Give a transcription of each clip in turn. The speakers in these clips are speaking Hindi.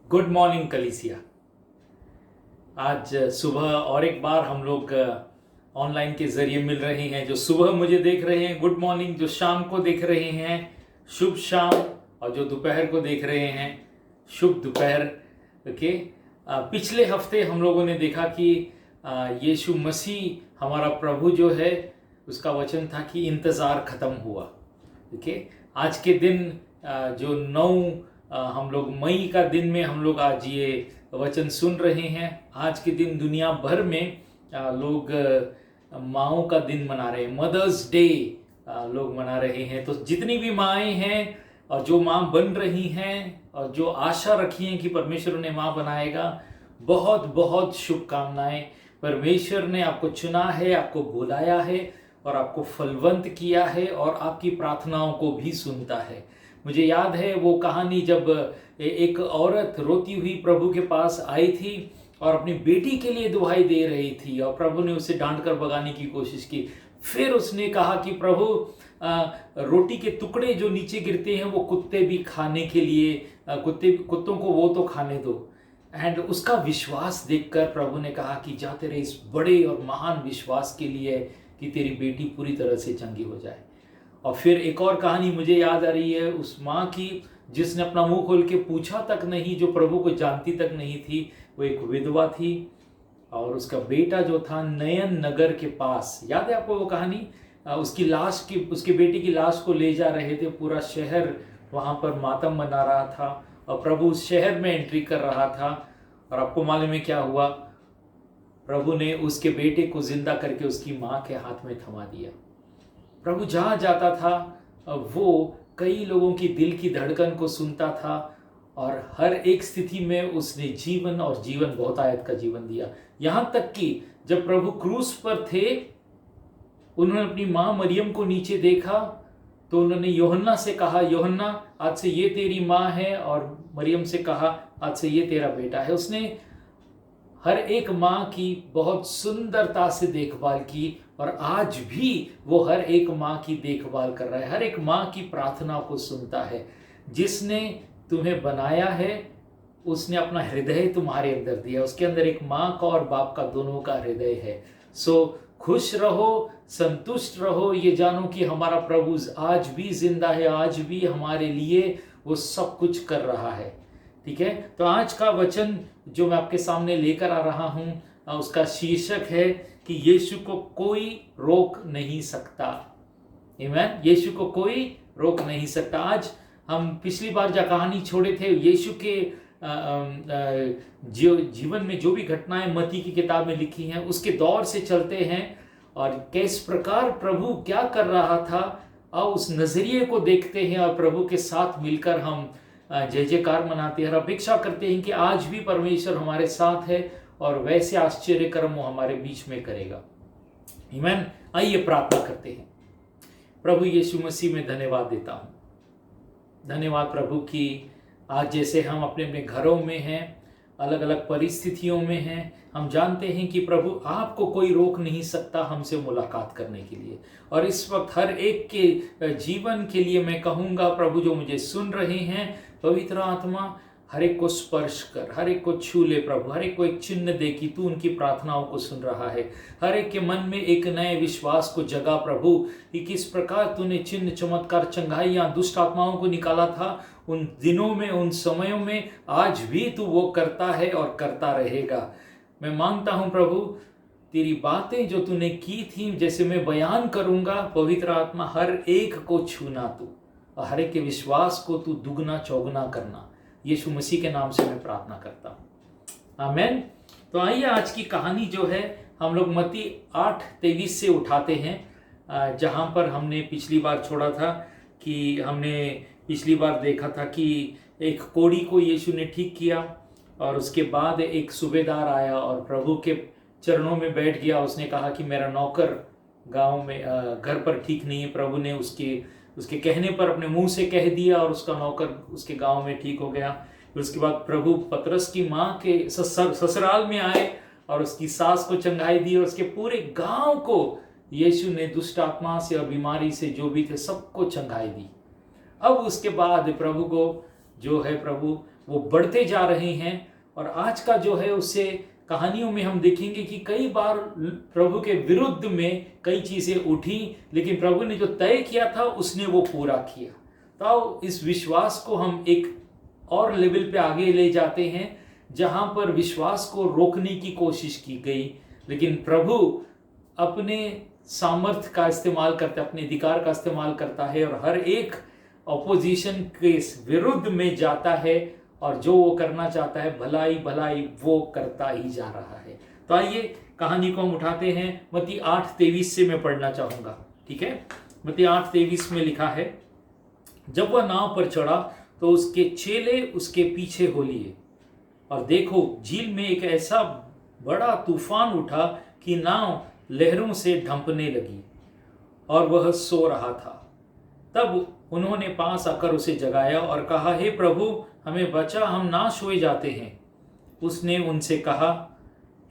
गुड मॉर्निंग कलीसिया। आज सुबह और एक बार हम लोग ऑनलाइन के जरिए मिल रहे हैं। जो सुबह मुझे देख रहे हैं गुड मॉर्निंग, जो शाम को देख रहे हैं शुभ शाम, और जो दोपहर को देख रहे हैं शुभ दोपहर। ओके, पिछले हफ्ते हम लोगों ने देखा कि यीशु मसीह हमारा प्रभु जो है उसका वचन था कि इंतज़ार ख़त्म हुआ। ओके, आज के दिन जो 9 हम लोग मई का दिन में हम लोग आज ये वचन सुन रहे हैं। आज के दिन दुनिया भर में लोग माँओं का दिन मना रहे हैं, मदर्स डे लोग मना रहे हैं। तो जितनी भी माएँ हैं और जो माँ बन रही हैं और जो आशा रखी हैं कि परमेश्वर उन्हें माँ बनाएगा, बहुत बहुत शुभकामनाएं। परमेश्वर ने आपको चुना है, आपको बुलाया है और आपको फलवंत किया है और आपकी प्रार्थनाओं को भी सुनता है। मुझे याद है वो कहानी जब एक औरत रोती हुई प्रभु के पास आई थी और अपनी बेटी के लिए दुहाई दे रही थी और प्रभु ने उसे डांट कर भगाने की कोशिश की। फिर उसने कहा कि प्रभु, रोटी के टुकड़े जो नीचे गिरते हैं वो कुत्ते भी खाने के लिए, कुत्तों को वो तो खाने दो। एंड उसका विश्वास देखकर प्रभु ने कहा कि जा तेरे इस बड़े और महान विश्वास के लिए कि तेरी बेटी पूरी तरह से चंगी हो जाए। और फिर एक और कहानी मुझे याद आ रही है उस माँ की जिसने अपना मुंह खोल के पूछा तक नहीं, जो प्रभु को जानती तक नहीं थी। वो एक विधवा थी और उसका बेटा जो था नयन नगर के पास, याद है आपको वो कहानी? उसकी लाश की, उसके बेटे की लाश को ले जा रहे थे, पूरा शहर वहाँ पर मातम मना रहा था और प्रभु उस शहर में एंट्री कर रहा था। और आपको मालूम है क्या हुआ? प्रभु ने उसके बेटे को जिंदा करके उसकी माँ के हाथ में थमा दिया। प्रभु जहाँ जाता था वो कई लोगों की दिल की धड़कन को सुनता था और हर एक स्थिति में उसने जीवन और जीवन बहुतायत का जीवन दिया। यहाँ तक कि जब प्रभु क्रूस पर थे, उन्होंने अपनी माँ मरियम को नीचे देखा तो उन्होंने यूहन्ना से कहा, यूहन्ना आज से ये तेरी माँ है, और मरियम से कहा आज से ये तेरा बेटा है। उसने हर एक माँ की बहुत सुंदरता से देखभाल की और आज भी वो हर एक माँ की देखभाल कर रहा है, हर एक माँ की प्रार्थना को सुनता है। जिसने तुम्हें बनाया है उसने अपना हृदय तुम्हारे अंदर दिया। उसके अंदर एक माँ का और बाप का दोनों का हृदय है। सो खुश रहो, संतुष्ट रहो, ये जानो कि हमारा प्रभु आज भी जिंदा है, आज भी हमारे लिए वो सब कुछ कर रहा है। ठीक है, तो आज का वचन जो मैं आपके सामने लेकर आ रहा हूं उसका शीर्षक है कि यीशु को कोई रोक नहीं सकता। आमीन, यीशु को कोई रोक नहीं सकता। आज हम पिछली बार जो कहानी छोड़े थे यीशु के जीवन में जो भी घटनाएं मत्ती की किताब में लिखी हैं उसके दौर से चलते हैं और किस प्रकार प्रभु क्या कर रहा था, और उस नजरिए को देखते हैं और प्रभु के साथ मिलकर हम जय जयकार मनाते हैं और अपेक्षा करते हैं कि आज भी परमेश्वर हमारे साथ है और वैसे आश्चर्य कर्म वो हमारे बीच में करेगा। आमीन। आइए प्रार्थना करते हैं। प्रभु यीशु मसीह में धन्यवाद देता हूँ। धन्यवाद प्रभु कि आज जैसे हम अपने अपने घरों में हैं, अलग अलग परिस्थितियों में हैं, हम जानते हैं कि प्रभु आपको कोई रोक नहीं सकता हमसे मुलाकात करने के लिए। और इस वक्त हर एक के जीवन के लिए मैं कहूँगा प्रभु, जो मुझे सुन रहे हैं, पवित्र आत्मा हर एक को स्पर्श कर, हर एक को छू ले प्रभु, हर एक को एक चिन्ह दे कि तू उनकी प्रार्थनाओं को सुन रहा है। हर एक के मन में एक नए विश्वास को जगा प्रभु कि किस प्रकार तूने चिन्ह चमत्कार चंगाइयाँ दुष्ट आत्माओं को निकाला था उन दिनों में, उन समयों में, आज भी तू वो करता है और करता रहेगा। मैं मांगता हूँ प्रभु तेरी बातें जो तूने की थी जैसे मैं बयान करूँगा, पवित्र आत्मा हर एक को छूना तू और हर एक के विश्वास को तू दुगना चौगुना करना। यीशु मसीह के नाम से मैं प्रार्थना करता हूँ, आमीन। तो आइए आज की कहानी जो है हम लोग मत्ती 8:23 से उठाते हैं, जहाँ पर हमने पिछली बार छोड़ा था कि हमने पिछली बार देखा था कि एक कोढ़ी को यीशु ने ठीक किया और उसके बाद एक सूबेदार आया और प्रभु के चरणों में बैठ गया। उसने कहा कि मेरा नौकर गांव में घर पर ठीक नहीं है। प्रभु ने उसके कहने पर अपने मुंह से कह दिया और उसका नौकर उसके गांव में ठीक हो गया। फिर उसके बाद प्रभु पतरस की माँ के ससुराल में आए और उसकी सास को चंगाई दी और उसके पूरे गांव को यीशु ने दुष्ट आत्मा से और बीमारी से जो भी थे सबको चंगाई दी। अब उसके बाद प्रभु को जो है प्रभु वो बढ़ते जा रहे हैं। और आज का जो है उससे कहानियों में हम देखेंगे कि कई बार प्रभु के विरुद्ध में कई चीजें उठी, लेकिन प्रभु ने जो तय किया था उसने वो पूरा किया। तो इस विश्वास को हम एक और लेवल पे आगे ले जाते हैं, जहां पर विश्वास को रोकने की कोशिश की गई, लेकिन प्रभु अपने सामर्थ्य का इस्तेमाल करता है, अपने अधिकार का इस्तेमाल करता है और हर एक ऑपोजिशन के विरुद्ध में जाता है और जो वो करना चाहता है भलाई भलाई वो करता ही जा रहा है। तो आइए कहानी को हम उठाते हैं। मत्ती 8:23 से मैं पढ़ना चाहूंगा, ठीक है। मत्ती 8:23 में लिखा है, जब वह नाव पर चढ़ा तो उसके चेले उसके पीछे हो लिए, और देखो झील में एक ऐसा बड़ा तूफान उठा कि नाव लहरों से ढंपने लगी और वह सो रहा था। तब उन्होंने पास आकर उसे जगाया और कहा, हे प्रभु हमें बचा, हम नाश हुए जाते हैं। उसने उनसे कहा,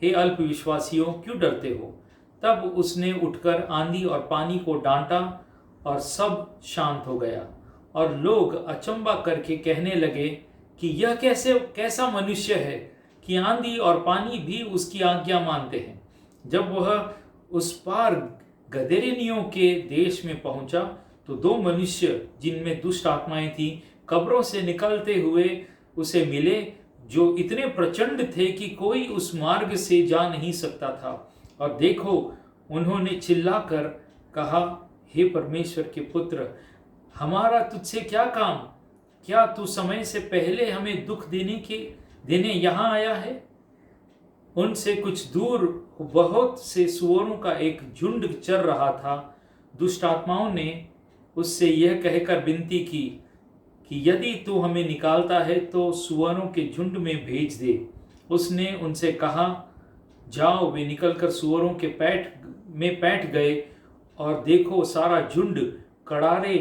हे अल्पविश्वासियों क्यों डरते हो। तब उसने उठकर आंधी और पानी को डांटा और सब शांत हो गया, और लोग अचंभा करके कहने लगे कि यह कैसा मनुष्य है कि आंधी और पानी भी उसकी आज्ञा मानते हैं। जब वह उस पार गदरेनियों के देश में पहुंचा तो दो मनुष्य जिनमें दुष्ट आत्माएं थी कब्रों से निकलते हुए उसे मिले, जो इतने प्रचंड थे कि कोई उस मार्ग से जा नहीं सकता था। और देखो उन्होंने चिल्लाकर कहा, हे परमेश्वर के पुत्र, हमारा तुझसे क्या काम, क्या तू समय से पहले हमें दुख देने यहाँ आया है। उनसे कुछ दूर बहुत से सुअरों का एक झुंड चर रहा था। दुष्ट आत्माओं ने उससे यह कहकर विनती की कि यदि तू हमें निकालता है तो सुअरों के झुंड में भेज दे। उसने उनसे कहा, जाओ। वे निकलकर सुअरों के पैठ गए, और देखो सारा झुंड कड़ारे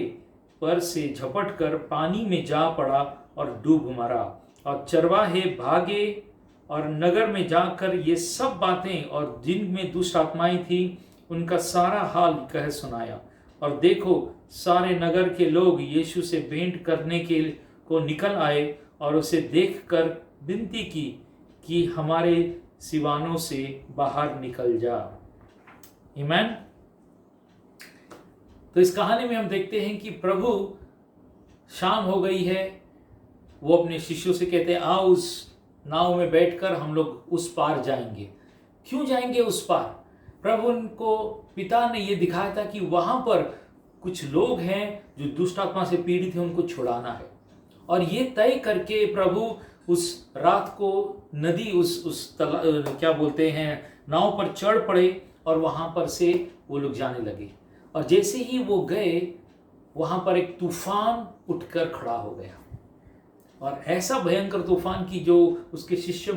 पर से झपट कर पानी में जा पड़ा और डूब मरा। और चरवाहे भागे और नगर में जाकर ये सब बातें और जिनमें दुष्ट आत्माएं थी उनका सारा हाल कह सुनाया। और देखो सारे नगर के लोग यीशु से भेंट करने को निकल आए और उसे देखकर विनती की कि हमारे सिवानों से बाहर निकल जा। आमीन। तो इस कहानी में हम देखते हैं कि प्रभु, शाम हो गई है, वो अपने शिष्यों से कहते हैं, आओ उस नाव में बैठकर हम लोग उस पार जाएंगे। क्यों जाएंगे उस पार? प्रभु उनको, पिता ने ये दिखाया था कि वहां पर कुछ लोग हैं जो दुष्ट आत्मा से पीड़ित हैं, उनको छुड़ाना है। और ये तय करके प्रभु उस रात को नदी क्या बोलते हैं, नाव पर चढ़ पड़े और वहां पर से वो लोग जाने लगे। और जैसे ही वो गए वहां पर एक तूफान उठकर खड़ा हो गया, और ऐसा भयंकर तूफान कि जो उसके शिष्य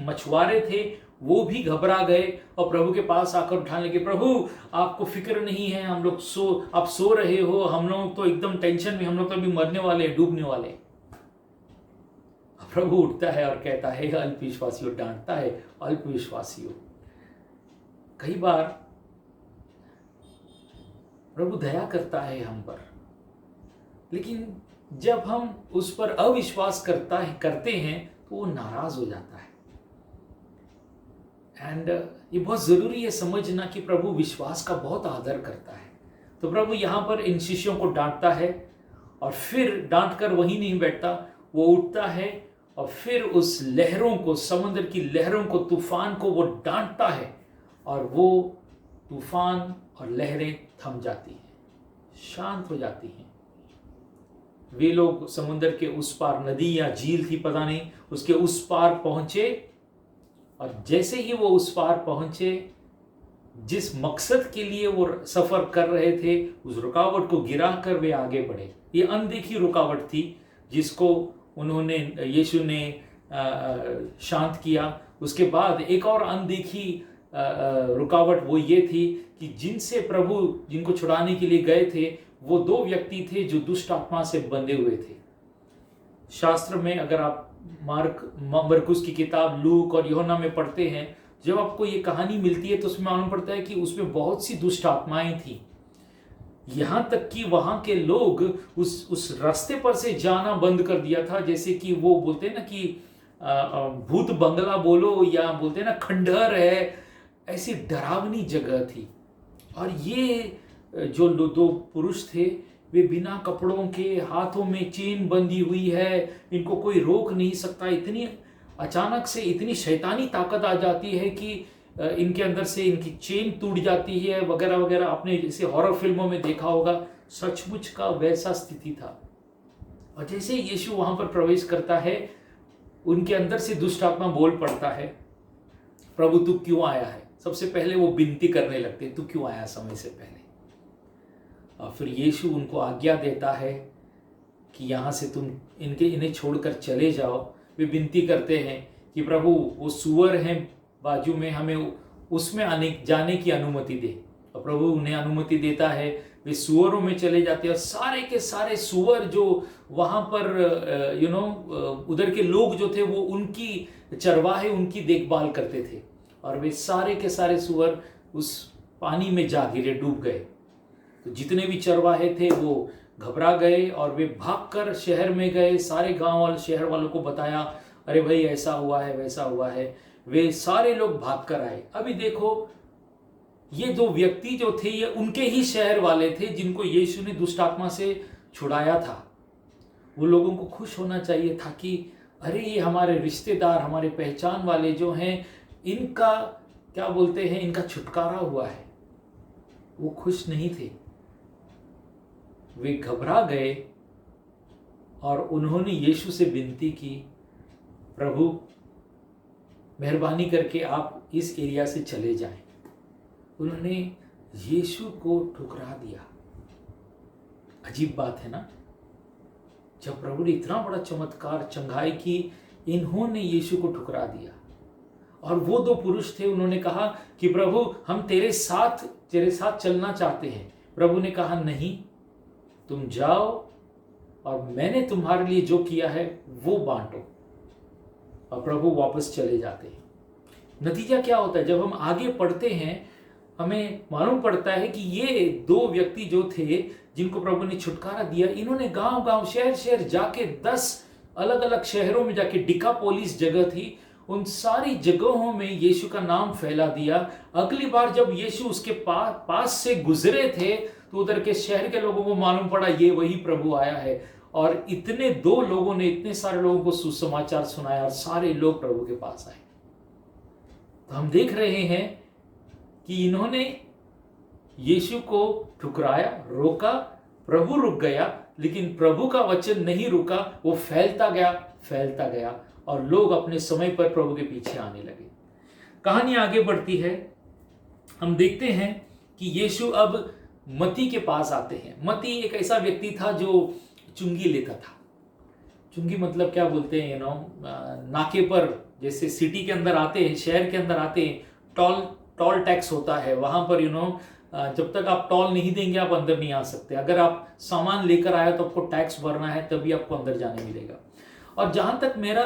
मछुआरे थे वो भी घबरा गए और प्रभु के पास आकर उठाने लगे, प्रभु आपको फिक्र नहीं है, हम लोग आप सो रहे हो, हम लोग तो एकदम टेंशन में, हम लोग तो अभी मरने वाले, डूबने वाले। प्रभु उठता है और कहता है, अल्पविश्वासियों, डांटता है, अल्पविश्वासियों। कई बार प्रभु दया करता है हम पर, लेकिन जब हम उस पर अविश्वास करते हैं तो वो नाराज हो जाता है। एंड ये बहुत जरूरी है समझना कि प्रभु विश्वास का बहुत आदर करता है। तो प्रभु यहाँ पर इन शिष्यों को डांटता है, और फिर डांट कर वहीं नहीं बैठता, वो उठता है और फिर उस लहरों को, समुद्र की लहरों को, तूफान को वो डांटता है, और वो तूफान और लहरें थम जाती हैं, शांत हो जाती हैं। वे लोग समुद्र के उस पार, नदी या झील थी पता नहीं, उसके उस पार पहुंचे, और जैसे ही वो उस पार पहुंचे, जिस मकसद के लिए वो सफर कर रहे थे, उस रुकावट को गिराकर वे आगे बढ़े। ये अनदेखी रुकावट थी जिसको यीशु ने शांत किया। उसके बाद एक और अनदेखी रुकावट वो ये थी कि जिनको छुड़ाने के लिए गए थे, वो दो व्यक्ति थे जो दुष्ट आत्मा से बंधे हुए थे। शास्त्र में अगर आप मरकुस की किताब, लूक और यूहन्ना में पढ़ते हैं, जब आपको ये कहानी मिलती है तो उसमें मालूम पड़ता है कि उसमें बहुत सी दुष्ट आत्माएं थी यहाँ तक कि वहां के लोग उस रास्ते पर से जाना बंद कर दिया था। जैसे कि वो बोलते हैं ना कि भूत बंगला बोलो या बोलते हैं ना खंडहर है, ऐसी डरावनी जगह थी। और ये जो दो पुरुष थे वे बिना कपड़ों के, हाथों में चेन बंधी हुई है, इनको कोई रोक नहीं सकता। इतनी अचानक से इतनी शैतानी ताकत आ जाती है कि इनके अंदर से इनकी चेन टूट जाती है वगैरह वगैरह। आपने जैसे हॉरर फिल्मों में देखा होगा, सचमुच का वैसा स्थिति था। और जैसे यीशु वहां पर प्रवेश करता है, उनके अंदर से दुष्ट आत्मा बोल पड़ता है, प्रभु तू क्यों आया है। सबसे पहले वो विनती करने लगते, तू क्यों आया समय से पहले। और फिर यीशु उनको आज्ञा देता है कि यहाँ से तुम इन्हें छोड़कर चले जाओ। वे विनती करते हैं कि प्रभु वो सुअर हैं बाजू में, हमें उसमें जाने की अनुमति दे। और प्रभु उन्हें अनुमति देता है, वे सुअरों में चले जाते हैं। और सारे के सारे सुअर जो वहाँ पर उधर के लोग जो थे वो उनकी चरवाहे, उनकी देखभाल करते थे। और वे सारे के सारे सुअर उस पानी में जा गिरे, डूब गए। तो जितने भी चरवाहे थे वो घबरा गए और वे भागकर शहर में गए। सारे गांव वाले शहर वालों को बताया, अरे भाई ऐसा हुआ है वैसा हुआ है। वे सारे लोग भागकर आए। अभी देखो, ये दो व्यक्ति जो थे ये उनके ही शहर वाले थे जिनको यीशु ने दुष्ट आत्मा से छुड़ाया था। वो लोगों को खुश होना चाहिए था कि अरे ये हमारे रिश्तेदार, हमारे पहचान वाले जो हैं, इनका क्या बोलते हैं, इनका छुटकारा हुआ है। वो खुश नहीं थे, वे घबरा गए और उन्होंने यीशु से विनती की, प्रभु मेहरबानी करके आप इस एरिया से चले जाएं। उन्होंने यीशु को ठुकरा दिया। अजीब बात है ना, जब प्रभु ने इतना बड़ा चमत्कार चंगाई की, इन्होंने यीशु को ठुकरा दिया। और वो दो पुरुष थे, उन्होंने कहा कि प्रभु हम तेरे साथ चलना चाहते हैं। प्रभु ने कहा नहीं, तुम जाओ और मैंने तुम्हारे लिए जो किया है वो बांटो। और प्रभु वापस चले जाते हैं। नतीजा क्या होता है, जब हम आगे पढ़ते हैं हमें मालूम पड़ता है कि ये दो व्यक्ति जो थे जिनको प्रभु ने छुटकारा दिया, इन्होंने गांव गांव, शहर शहर जाके 10 अलग अलग शहरों में जाके, डिकापोलिस जगह थी, उन सारी जगहों में यीशु का नाम फैला दिया। अगली बार जब यीशु उसके पास से गुजरे थे तो उधर के शहर के लोगों को मालूम पड़ा ये वही प्रभु आया है। और इतने दो लोगों ने इतने सारे लोगों को सुसमाचार सुनाया और सारे लोग प्रभु के पास आए। तो हम देख रहे हैं कि इन्होंने यीशु को ठुकराया, रोका, प्रभु रुक गया, लेकिन प्रभु का वचन नहीं रुका, वो फैलता गया और लोग अपने समय पर प्रभु के पीछे आने लगे। कहानी आगे बढ़ती है। हम देखते हैं कि यीशु अब मती के पास आते हैं। मती एक ऐसा व्यक्ति था जो चुंगी लेता था। चुंगी मतलब क्या बोलते हैं, नाके पर, जैसे सिटी के अंदर आते हैं, शहर के अंदर आते हैं, टॉल टैक्स होता है वहां पर। जब तक आप टॉल नहीं देंगे आप अंदर नहीं आ सकते। अगर आप सामान लेकर आए तो आपको टैक्स भरना है, तभी आपको अंदर जाने मिलेगा। और जहां तक मेरा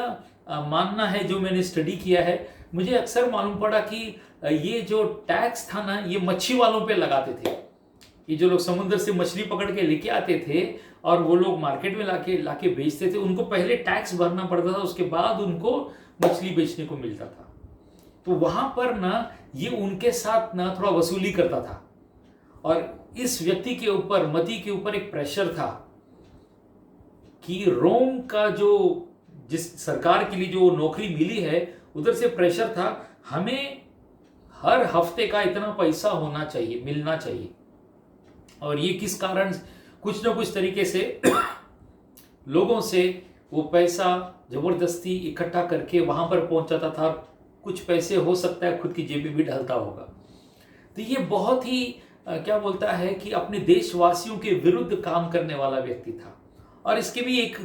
मानना है, जो मैंने स्टडी किया है, मुझे अक्सर मालूम पड़ा कि ये जो टैक्स था ना, ये मच्छी वालों पे लगाते थे। ये जो लोग समुद्र से मछली पकड़ के लेके आते थे और वो लोग मार्केट में लाके बेचते थे, उनको पहले टैक्स भरना पड़ता था, उसके बाद उनको मछली बेचने को मिलता था। तो वहां पर ना ये उनके साथ ना थोड़ा वसूली करता था। और इस व्यक्ति के ऊपर, मती के ऊपर एक प्रेशर था कि रोम का जिस सरकार के लिए जो नौकरी मिली है, उधर से प्रेशर था, हमें हर हफ्ते का इतना पैसा होना चाहिए, मिलना चाहिए। और ये किस कारण, कुछ ना कुछ तरीके से लोगों से वो पैसा जबरदस्ती इकट्ठा करके वहां पर पहुंचाता था। कुछ पैसे हो सकता है खुद की जेब में भी डालता होगा। तो ये बहुत ही क्या बोलता है कि अपने देशवासियों के विरुद्ध काम करने वाला व्यक्ति था। और इसके भी एक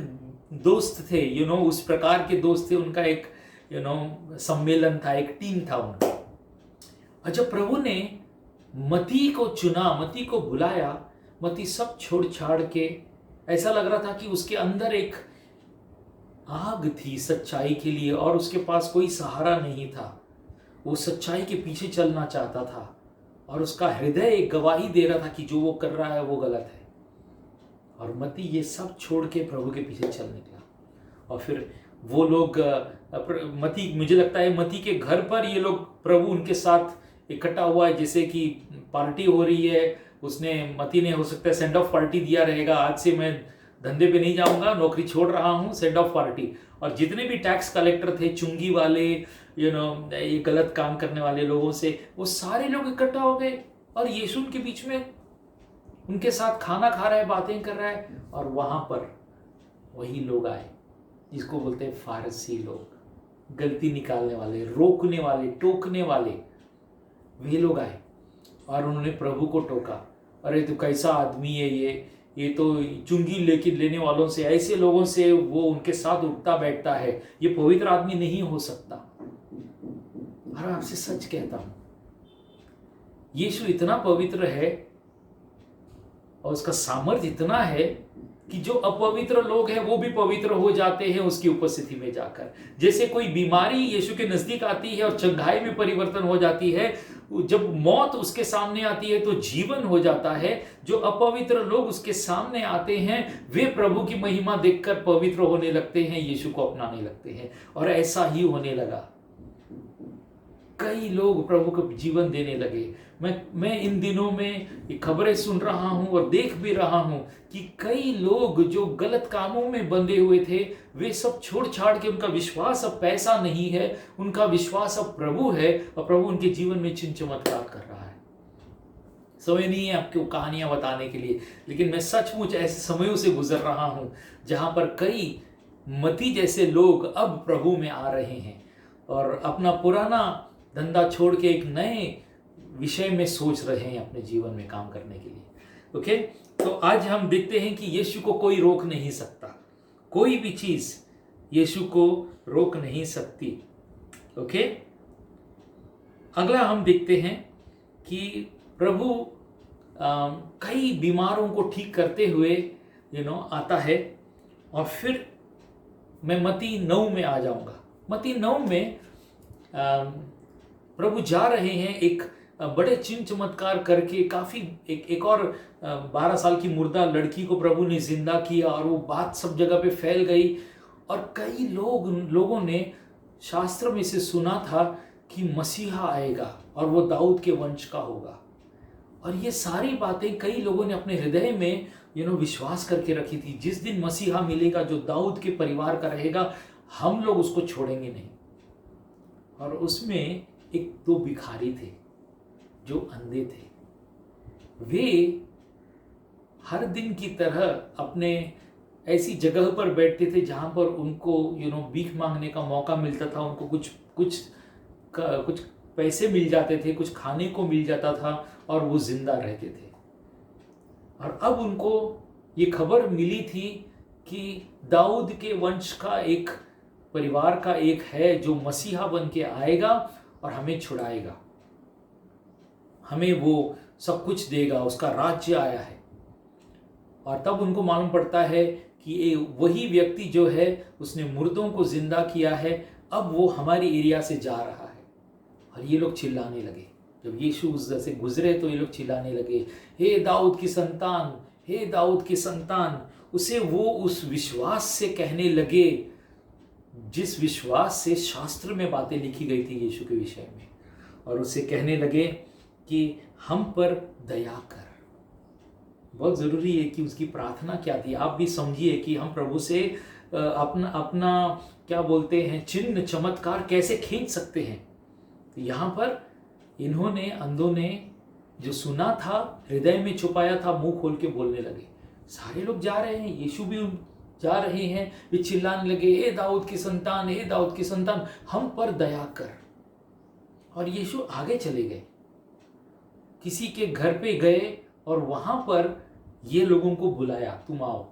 दोस्त थे, उस प्रकार के दोस्त थे, उनका एक सम्मेलन था, एक टीम था उनका। और जब प्रभु ने मती को चुना, मती को बुलाया, मती सब छोड़ छाड़ के, ऐसा लग रहा था कि उसके अंदर एक आग थी सच्चाई के लिए और उसके पास कोई सहारा नहीं था। वो सच्चाई के पीछे चलना चाहता था और उसका हृदय एक गवाही दे रहा था कि जो वो कर रहा है वो गलत है। और मती ये सब छोड़ के प्रभु के पीछे चल निकला। और फिर वो लोग मती, मुझे लगता है मती के घर पर ये लोग, प्रभु उनके साथ इकट्ठा हुआ है, जैसे कि पार्टी हो रही है। उसने, मती ने हो सकता है सेंड ऑफ पार्टी दिया रहेगा, आज से मैं धंधे पे नहीं जाऊंगा, नौकरी छोड़ रहा हूँ, सेंड ऑफ पार्टी। और जितने भी टैक्स कलेक्टर थे, चुंगी वाले, ये गलत काम करने वाले लोगों से, वो सारे लोग इकट्ठा हो गए और यीशु उनके बीच में उनके साथ खाना खा रहा है, बातें कर रहा है। और वहां पर वही लोग आए जिसको बोलते हैं फारसी लोग, गलती निकालने वाले, रोकने वाले, टोकने वाले, वे लोग आए और उन्होंने प्रभु को टोका। अरे तू कैसा आदमी है, ये तो चुंगी लेने वालों से, ऐसे लोगों से वो उनके साथ उठता बैठता है, ये पवित्र आदमी नहीं हो सकता। और आपसे सच कहता हूं, यीशु इतना पवित्र है और उसका सामर्थ्य इतना है कि जो अपवित्र लोग हैं वो भी पवित्र हो जाते हैं उसकी उपस्थिति में जाकर। जैसे कोई बीमारी यीशु के नजदीक आती है और चंगाई में परिवर्तन हो जाती है, जब मौत उसके सामने आती है तो जीवन हो जाता है। जो अपवित्र लोग उसके सामने आते हैं वे प्रभु की महिमा देखकर पवित्र होने लगते हैं, यीशु को अपनाने लगते हैं। और ऐसा ही होने लगा, कई लोग प्रभु को जीवन देने लगे। मैं इन दिनों में खबरें सुन रहा हूं और देख भी रहा हूं कि कई लोग जो गलत कामों में बंधे हुए थे वे सब छोड़ छाड़ के, उनका विश्वास अब पैसा नहीं है, उनका विश्वास अब प्रभु है और प्रभु उनके जीवन में चिन्ह चमत्कार कर रहा है। समय नहीं है आपको कहानियां बताने के लिए, लेकिन मैं सचमुच ऐसे समयों से गुजर रहा हूं जहां पर कई मती जैसे लोग अब प्रभु में आ रहे हैं और अपना पुराना धंधा छोड़ के एक नए विषय में सोच रहे हैं अपने जीवन में काम करने के लिए। ओके, तो आज हम देखते हैं कि यीशु को कोई रोक नहीं सकता, कोई भी चीज यीशु को रोक नहीं सकती। ओके, अगला हम देखते हैं कि प्रभु कई बीमारों को ठीक करते हुए आता है। और फिर मैं मत्ती 9 में आ जाऊंगा। मत्ती 9 में प्रभु जा रहे हैं, एक बड़े चिन्ह चमत्कार करके, काफी एक और 12 साल की मुर्दा लड़की को प्रभु ने जिंदा किया और वो बात सब जगह पे फैल गई। और कई लोगों ने शास्त्र में से सुना था कि मसीहा आएगा और वो दाऊद के वंश का होगा। और ये सारी बातें कई लोगों ने अपने हृदय में विश्वास करके रखी थी, जिस दिन मसीहा मिलेगा जो दाऊद के परिवार का रहेगा, हम लोग उसको छोड़ेंगे नहीं। और उसमें एक दो भिखारी थे जो अंधे थे। वे हर दिन की तरह अपने ऐसी जगह पर बैठते थे जहां पर उनको भीख मांगने का मौका मिलता था, उनको कुछ पैसे मिल जाते थे, कुछ खाने को मिल जाता था और वो जिंदा रहते थे। और अब उनको ये खबर मिली थी कि दाऊद के वंश का एक परिवार का एक है जो मसीहा बन के आएगा और हमें छुड़ाएगा, हमें वो सब कुछ देगा, उसका राज्य आया है। और तब उनको मालूम पड़ता है कि वही व्यक्ति जो है उसने मुर्दों को जिंदा किया है, अब वो हमारी एरिया से जा रहा है। और ये लोग चिल्लाने लगे, जब यीशु उस दर से गुजरे तो ये लोग चिल्लाने लगे, हे दाऊद की संतान, हे दाऊद की संतान। उसे वो उस विश्वास से कहने लगे जिस विश्वास से शास्त्र में बातें लिखी गई थी यीशु के विषय में। और उसे कहने लगे कि हम पर दया कर। बहुत ज़रूरी है कि उसकी प्रार्थना क्या थी। आप भी समझिए कि हम प्रभु से अपना क्या बोलते हैं चिन्ह चमत्कार कैसे खींच सकते हैं। तो यहाँ पर इन्होंने, अंधों ने जो सुना था हृदय में छुपाया था, मुंह खोल के बोलने लगे। सारे लोग जा रहे हैं, यीशु भी जा रहे हैं, वे चिल्लाने लगे, हे दाऊद की संतान, हे दाऊद की संतान, हम पर दया कर। और यीशु आगे चले गए, किसी के घर पे गए और वहां पर ये लोगों को बुलाया, तुम आओ।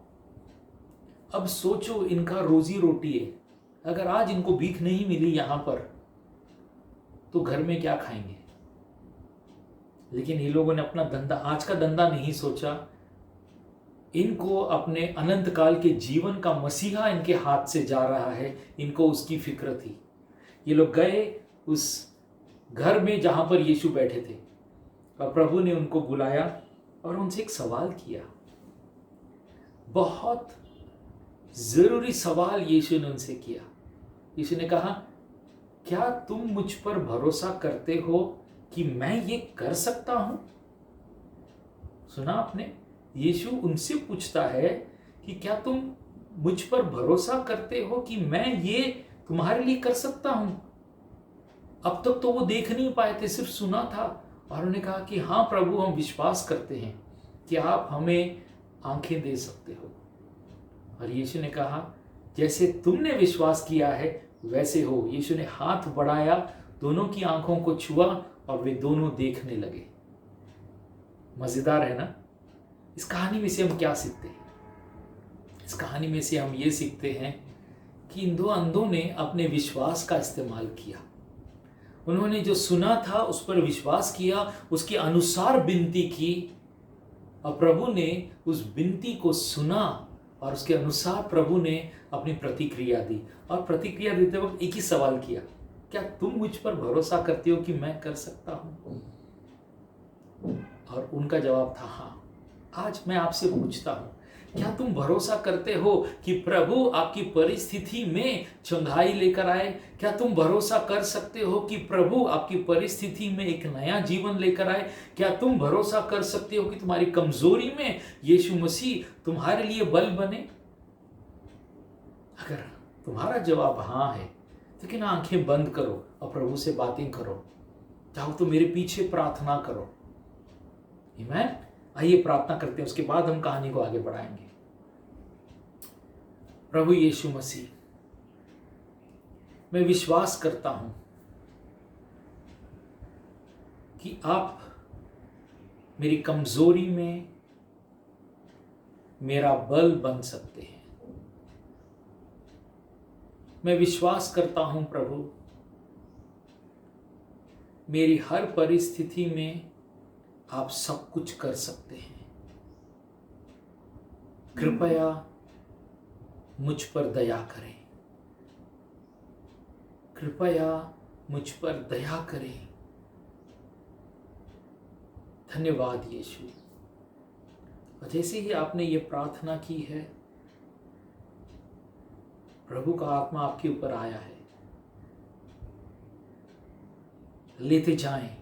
अब सोचो, इनका रोजी रोटी है, अगर आज इनको भीख नहीं मिली यहां पर तो घर में क्या खाएंगे। लेकिन ये लोगों ने अपना धंधा, आज का धंधा नहीं सोचा, इनको अपने अनंत काल के जीवन का मसीहा इनके हाथ से जा रहा है, इनको उसकी फिक्र थी। ये लोग गए उस घर में जहां पर यीशु बैठे थे और प्रभु ने उनको बुलाया और उनसे एक सवाल किया। बहुत जरूरी सवाल यीशु ने उनसे किया। यीशु ने कहा, क्या तुम मुझ पर भरोसा करते हो कि मैं ये कर सकता हूं? सुना आपने? यीशु उनसे पूछता है कि क्या तुम मुझ पर भरोसा करते हो कि मैं ये तुम्हारे लिए कर सकता हूं? अब तक तो वो देख नहीं पाए थे, सिर्फ सुना था। और उन्होंने कहा कि हाँ प्रभु, हम विश्वास करते हैं कि आप हमें आंखें दे सकते हो। और यीशु ने कहा, जैसे तुमने विश्वास किया है वैसे हो। यीशु ने हाथ बढ़ाया, दोनों की आंखों को छुआ और वे दोनों देखने लगे। मजेदार है ना? इस कहानी में से हम क्या सीखते हैं? इस कहानी में से हम ये सीखते हैं कि इन दो अंधों ने अपने विश्वास का इस्तेमाल किया। उन्होंने जो सुना था उस पर विश्वास किया, उसके अनुसार विनती की, और प्रभु ने उस विनती को सुना और उसके अनुसार प्रभु ने अपनी प्रतिक्रिया दी। और प्रतिक्रिया देते वक्त एक ही सवाल किया, क्या तुम मुझ पर भरोसा करते हो कि मैं कर सकता हूं? और उनका जवाब था हाँ। आज मैं आपसे पूछता हूं, क्या तुम भरोसा करते हो कि प्रभु आपकी परिस्थिति में चंगाई लेकर आए? क्या तुम भरोसा कर सकते हो कि प्रभु आपकी परिस्थिति में एक नया जीवन लेकर आए? क्या तुम भरोसा कर सकते हो कि तुम्हारी कमजोरी में यीशु मसीह तुम्हारे लिए बल बने? अगर तुम्हारा जवाब हाँ है तो क्या आंखें बंद करो और प्रभु से बातें करो। चाहो तो मेरे पीछे प्रार्थना करो। आमीन। आइए प्रार्थना करते हैं, उसके बाद हम कहानी को आगे बढ़ाएंगे। प्रभु यीशु मसीह, मैं विश्वास करता हूं कि आप मेरी कमजोरी में मेरा बल बन सकते हैं। मैं विश्वास करता हूं प्रभु, मेरी हर परिस्थिति में आप सब कुछ कर सकते हैं। कृपया मुझ पर दया करें, कृपया मुझ पर दया करें। धन्यवाद यीशु। और जैसे ही आपने ये प्रार्थना की है, प्रभु का आत्मा आपके ऊपर आया है। लेते जाएं।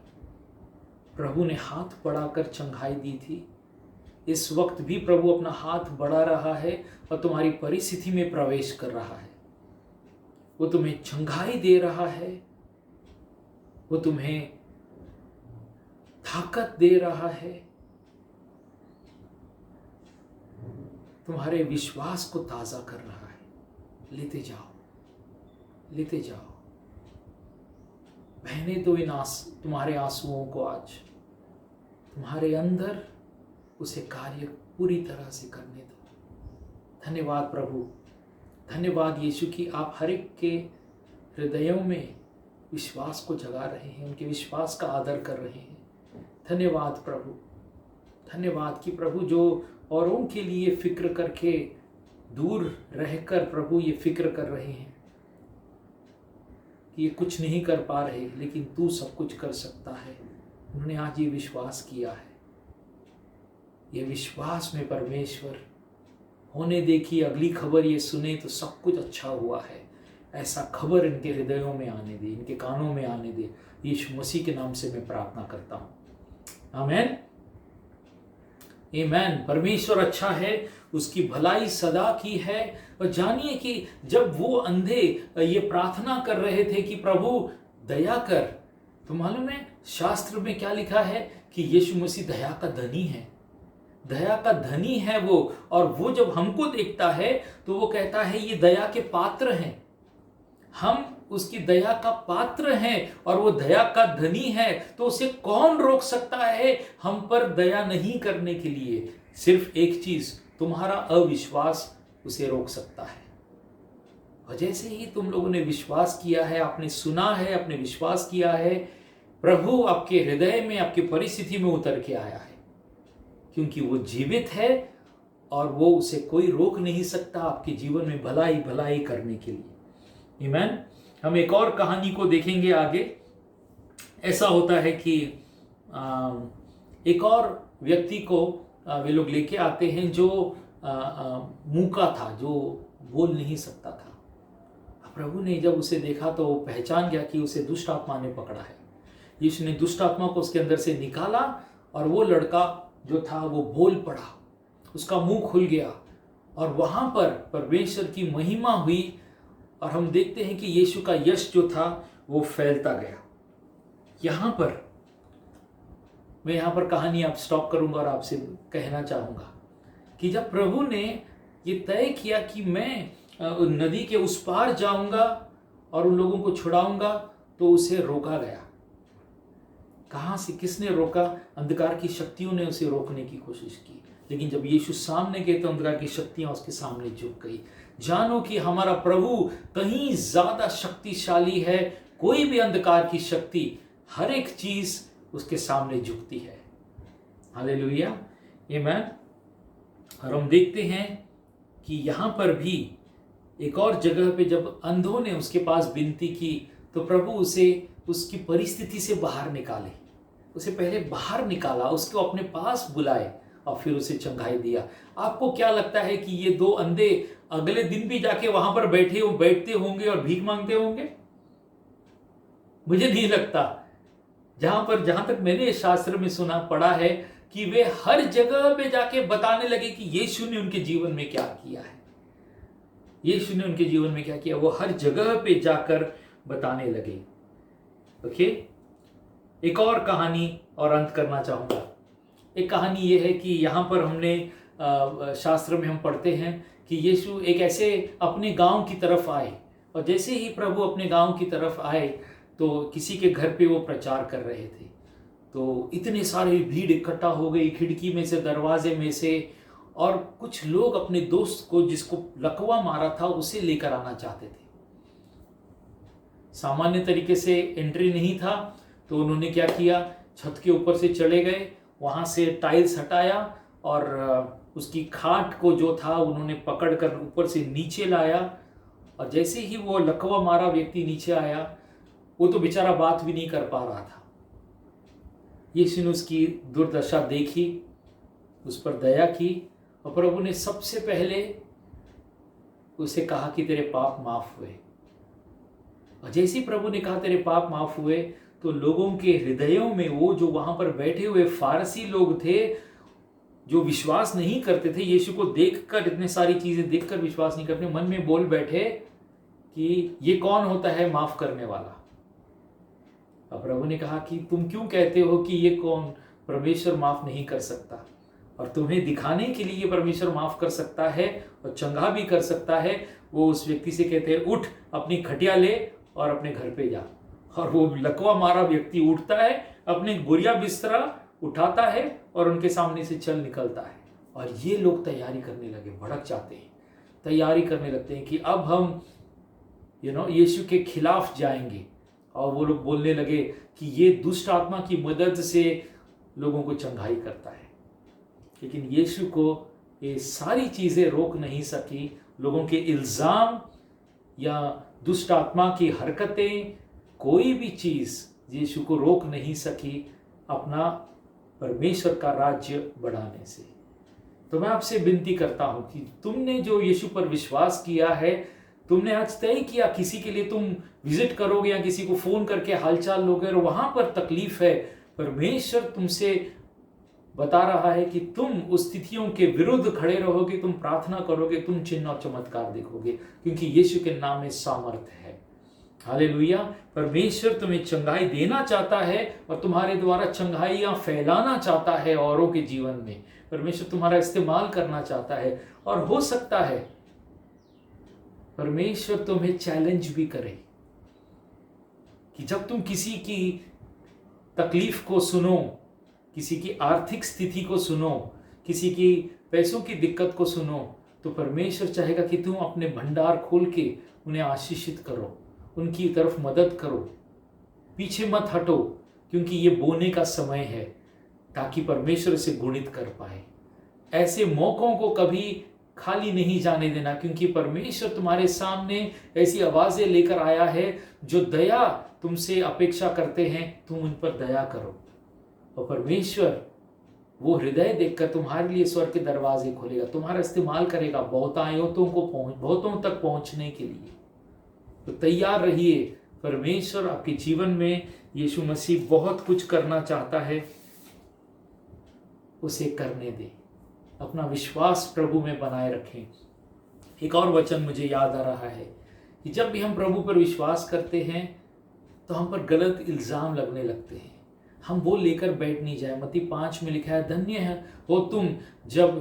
प्रभु ने हाथ बढ़ाकर चंगाई दी थी, इस वक्त भी प्रभु अपना हाथ बढ़ा रहा है और तुम्हारी परिस्थिति में प्रवेश कर रहा है। वो तुम्हें चंगाई दे रहा है, वो तुम्हें ताकत दे रहा है, तुम्हारे विश्वास को ताजा कर रहा है। लेते जाओ, लेते जाओ। बहने दो इन तुम्हारे आंसुओं को। आज तुम्हारे अंदर उसे कार्य पूरी तरह से करने दो। धन्यवाद प्रभु, धन्यवाद यीशु कि आप हर एक के हृदयों में विश्वास को जगा रहे हैं, उनके विश्वास का आदर कर रहे हैं। धन्यवाद प्रभु, धन्यवाद कि प्रभु जो औरों के लिए फिक्र करके दूर रहकर प्रभु ये फिक्र कर रहे हैं कि ये कुछ नहीं कर पा रहे, लेकिन तू सब कुछ कर सकता है। उन्होंने आज ये विश्वास किया है। ये विश्वास में परमेश्वर होने दे कि अगली खबर ये सुने तो सब कुछ अच्छा हुआ है, ऐसा खबर इनके हृदयों में आने दे, इनके कानों में आने दे। यीशु मसीह के नाम से मैं प्रार्थना करता हूं। आमीन, आमीन। परमेश्वर अच्छा है, उसकी भलाई सदा की है। और जानिए कि जब वो अंधे ये प्रार्थना कर रहे थे कि प्रभु दया कर, तो मालूम है शास्त्र में क्या लिखा है कि यीशु मसीह दया का धनी है, दया का धनी है वो। और वो जब हमको देखता है तो वो कहता है ये दया के पात्र हैं, हम उसकी दया का पात्र हैं और वो दया का धनी है। तो उसे कौन रोक सकता है हम पर दया नहीं करने के लिए? सिर्फ एक चीज, तुम्हारा अविश्वास उसे रोक सकता है। और जैसे ही तुम लोगों ने विश्वास किया है, आपने सुना है, आपने विश्वास किया है, प्रभु आपके हृदय में, आपकी परिस्थिति में उतर के आया है, क्योंकि वो जीवित है और वो उसे कोई रोक नहीं सकता आपके जीवन में भलाई भलाई करने के लिए। आमीन। हम एक और कहानी को देखेंगे आगे। ऐसा होता है कि एक और व्यक्ति को वे लोग लेके आते हैं जो मूका था, जो बोल नहीं सकता था। प्रभु ने जब उसे देखा तो वो पहचान गया कि उसे दुष्ट आत्मा ने पकड़ा है। यीशु ने दुष्ट आत्मा को उसके अंदर से निकाला और वो लड़का जो था वो बोल पड़ा, उसका मुंह खुल गया और वहां पर परमेश्वर की महिमा हुई। और हम देखते हैं कि यीशु का यश जो था वो फैलता गया। मैं यहाँ पर कहानी आप स्टॉप करूंगा और आपसे कहना चाहूंगा कि जब प्रभु ने ये तय किया कि मैं नदी के उस पार जाऊंगा और उन लोगों को छुड़ाऊंगा, तो उसे रोका गया। कहां से, किसने रोका? अंधकार की शक्तियों ने उसे रोकने की कोशिश की। लेकिन जब यीशु सामने गए तो अंधकार की शक्तियां उसके सामने झुक गई। जानो कि हमारा प्रभु कहीं ज्यादा शक्तिशाली है। कोई भी अंधकार की शक्ति, हर एक चीज उसके सामने झुकती है। हालेलुया, आमीन। और हम देखते हैं कि यहां पर भी एक और जगह पे जब अंधों ने उसके पास विनती की तो प्रभु उसे उसकी परिस्थिति से बाहर निकाले। उसे पहले बाहर निकाला, उसको अपने पास बुलाए और फिर उसे चंगाई दिया। आपको क्या लगता है कि ये दो अंधे अगले दिन भी जाके वहां पर बैठते होंगे और भीख मांगते होंगे? मुझे नहीं लगता। जहां तक मैंने शास्त्र में सुना पढ़ा है कि वे हर जगह पे जाके बताने लगे कि यीशु ने उनके जीवन में क्या किया है। यीशु ने उनके जीवन में क्या किया, वो हर जगह पे जाकर बताने लगे। ओके, एक और कहानी और अंत करना चाहूंगा। एक कहानी ये है कि यहाँ पर हमने शास्त्र में हम पढ़ते हैं कि यीशु एक ऐसे अपने गांव की तरफ आए, और जैसे ही प्रभु अपने गांव की तरफ आए तो किसी के घर पे वो प्रचार कर रहे थे। तो इतने सारे भीड़ इकट्ठा हो गई, खिड़की में से, दरवाजे में से, और कुछ लोग अपने दोस्त को, जिसको लकवा मारा था, उसे लेकर आना चाहते थे। सामान्य तरीके से एंट्री नहीं था, तो उन्होंने क्या किया, छत के ऊपर से चले गए, वहां से टाइल्स हटाया और उसकी खाट को जो था उन्होंने पकड़कर ऊपर से नीचे लाया। और जैसे ही वो लकवा मारा व्यक्ति नीचे आया, वो तो बेचारा बात भी नहीं कर पा रहा था। यीशु ने उसकी दुर्दशा देखी, उस पर दया की, और प्रभु ने सबसे पहले उसे कहा कि तेरे पाप माफ हुए। और जैसे ही प्रभु ने कहा तेरे पाप माफ हुए, तो लोगों के हृदयों में, वो जो वहां पर बैठे हुए फारसी लोग थे जो विश्वास नहीं करते थे, यीशु को देखकर, इतने सारी चीजें देखकर विश्वास नहीं करते, मन में बोल बैठे कि ये कौन होता है माफ करने वाला। अब प्रभु ने कहा कि तुम क्यों कहते हो कि ये कौन, परमेश्वर माफ नहीं कर सकता, और तुम्हें दिखाने के लिए ये परमेश्वर माफ कर सकता है और चंगा भी कर सकता है। वो उस व्यक्ति से कहते हैं, उठ, अपनी खटिया ले और अपने घर पे जा। और वो लकवा मारा व्यक्ति उठता है, अपने बोरिया बिस्तरा उठाता है और उनके सामने से चल निकलता है। और ये लोग तैयारी करने लगे, भड़क जाते हैं, तैयारी करने लगते हैं कि अब हम यीशु के खिलाफ जाएंगे। और वो लोग बोलने लगे कि ये दुष्ट आत्मा की मदद से लोगों को चंगाई करता है। लेकिन यीशु को ये सारी चीजें रोक नहीं सकी। लोगों के इल्जाम या दुष्ट आत्मा की हरकतें, कोई भी चीज यीशु को रोक नहीं सकी अपना परमेश्वर का राज्य बढ़ाने से। तो मैं आपसे विनती करता हूं कि तुमने जो यीशु पर विश्वास किया है, तुमने आज तय किया किसी के लिए तुम विजिट करोगे या किसी को फोन करके हालचाल लोगे, और वहां पर तकलीफ है, परमेश्वर तुमसे बता रहा है कि तुम उस स्थितियों के विरुद्ध खड़े रहोगे, तुम प्रार्थना करोगे, तुम चिन्ह और चमत्कार देखोगे, क्योंकि यीशु के नाम में सामर्थ्य है। हालेलुया। परमेश्वर तुम्हें चंगाई देना चाहता है और तुम्हारे द्वारा चंगाइयां फैलाना चाहता है औरों के जीवन में। परमेश्वर तुम्हारा इस्तेमाल करना चाहता है, और हो सकता है परमेश्वर तुम्हें चैलेंज भी करे कि जब तुम किसी की तकलीफ को सुनो, किसी की आर्थिक स्थिति को सुनो, किसी की पैसों की दिक्कत को सुनो, तो परमेश्वर चाहेगा कि तुम अपने भंडार खोल के उन्हें आशीषित करो, उनकी तरफ मदद करो, पीछे मत हटो, क्योंकि ये बोने का समय है, ताकि परमेश्वर से गुणित कर पाए। ऐसे मौकों को कभी खाली नहीं जाने देना, क्योंकि परमेश्वर तुम्हारे सामने ऐसी आवाजें लेकर आया है जो दया तुमसे अपेक्षा करते हैं, तुम उन पर दया करो। और परमेश्वर वो हृदय देखकर तुम्हारे लिए स्वर्ग के दरवाजे खोलेगा, तुम्हारा इस्तेमाल करेगा बहुतों तक पहुंचने के लिए। तो तैयार रहिए, परमेश्वर आपके जीवन में, यीशु मसीह बहुत कुछ करना चाहता है, उसे करने दे। अपना विश्वास प्रभु में बनाए रखें। एक और वचन मुझे याद आ रहा है कि जब भी हम प्रभु पर विश्वास करते हैं तो हम पर गलत इल्जाम लगने लगते हैं, हम वो लेकर बैठ नहीं जाए। मत्ती 5 में लिखा है, धन्य है हो तुम जब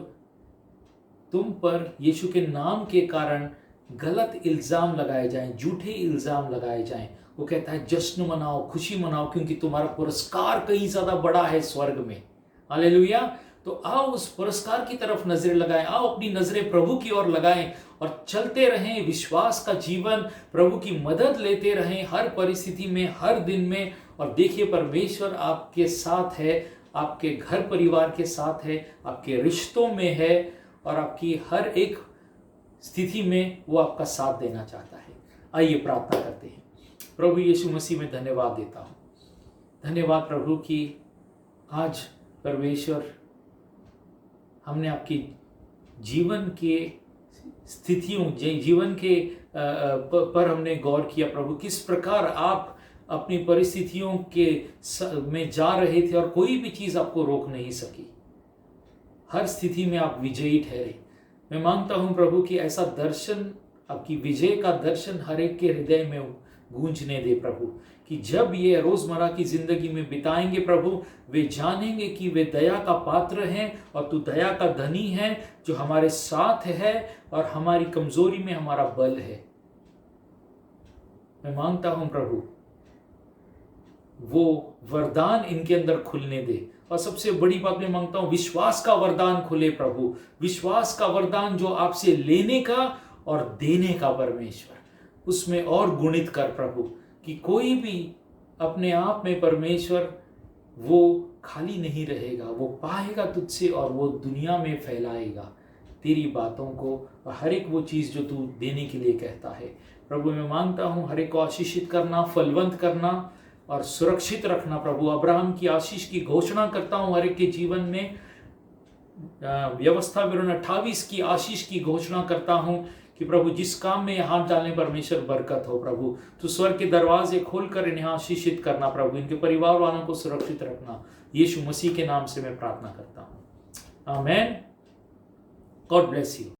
तुम पर यीशु के नाम के कारण गलत इल्जाम लगाए जाएं, झूठे इल्जाम लगाए जाएं। वो कहता है जश्न मनाओ, खुशी मनाओ, क्योंकि तुम्हारा पुरस्कार कहीं ज्यादा बड़ा है स्वर्ग में। हालेलुया। तो आओ उस पुरस्कार की तरफ नजरें लगाएं, आओ अपनी नजरें प्रभु की ओर लगाएं और चलते रहें विश्वास का जीवन, प्रभु की मदद लेते रहें हर परिस्थिति में, हर दिन में। और देखिए परमेश्वर आपके साथ है, आपके घर परिवार के साथ है, आपके रिश्तों में है, और आपकी हर एक स्थिति में वो आपका साथ देना चाहता है। आइए प्रार्थना करते हैं। प्रभु यीशु मसीह में धन्यवाद देता हूँ। धन्यवाद प्रभु कि आज परमेश्वर हमने आपकी जीवन के स्थितियों, जीवन के पर हमने गौर किया प्रभु, किस प्रकार आप अपनी परिस्थितियों के में जा रहे थे और कोई भी चीज़ आपको रोक नहीं सकी। हर स्थिति में आप विजयी ठहरे। मैं मांगता हूं प्रभु कि ऐसा दर्शन, आपकी विजय का दर्शन हर एक के हृदय में गूंजने दे प्रभु, कि जब ये रोजमर्रा की जिंदगी में बिताएंगे प्रभु, वे जानेंगे कि वे दया का पात्र हैं और तू दया का धनी है, जो हमारे साथ है और हमारी कमजोरी में हमारा बल है। मैं मांगता हूं प्रभु वो वरदान इनके अंदर खुलने दे। और सबसे बड़ी बात मैं मांगता हूं, विश्वास का वरदान खुले प्रभु, विश्वास का वरदान जो आपसे लेने का और देने का परमेश्वर, उसमें और गुणित कर प्रभु, कि कोई भी अपने आप में परमेश्वर वो खाली नहीं रहेगा, वो पाएगा तुझसे और वो दुनिया में फैलाएगा तेरी बातों को और हर एक वो चीज़ जो तू देने के लिए कहता है। प्रभु मैं मांगता हूँ हर एक को आशीषित करना, फलवंत करना और सुरक्षित रखना प्रभु। अब्राहम की आशीष की घोषणा करता हूँ हर एक के जीवन में। व्यवस्था विवरण 28 की आशीष की घोषणा करता हूँ कि प्रभु जिस काम में हाथ डालने परमेश्वर बरकत हो प्रभु। तो स्वर्ग के दरवाजे खोलकर इन्हें आशीषित करना प्रभु, इनके परिवार वालों को सुरक्षित रखना। यीशु मसीह के नाम से मैं प्रार्थना करता हूँ, आमेन। God bless you.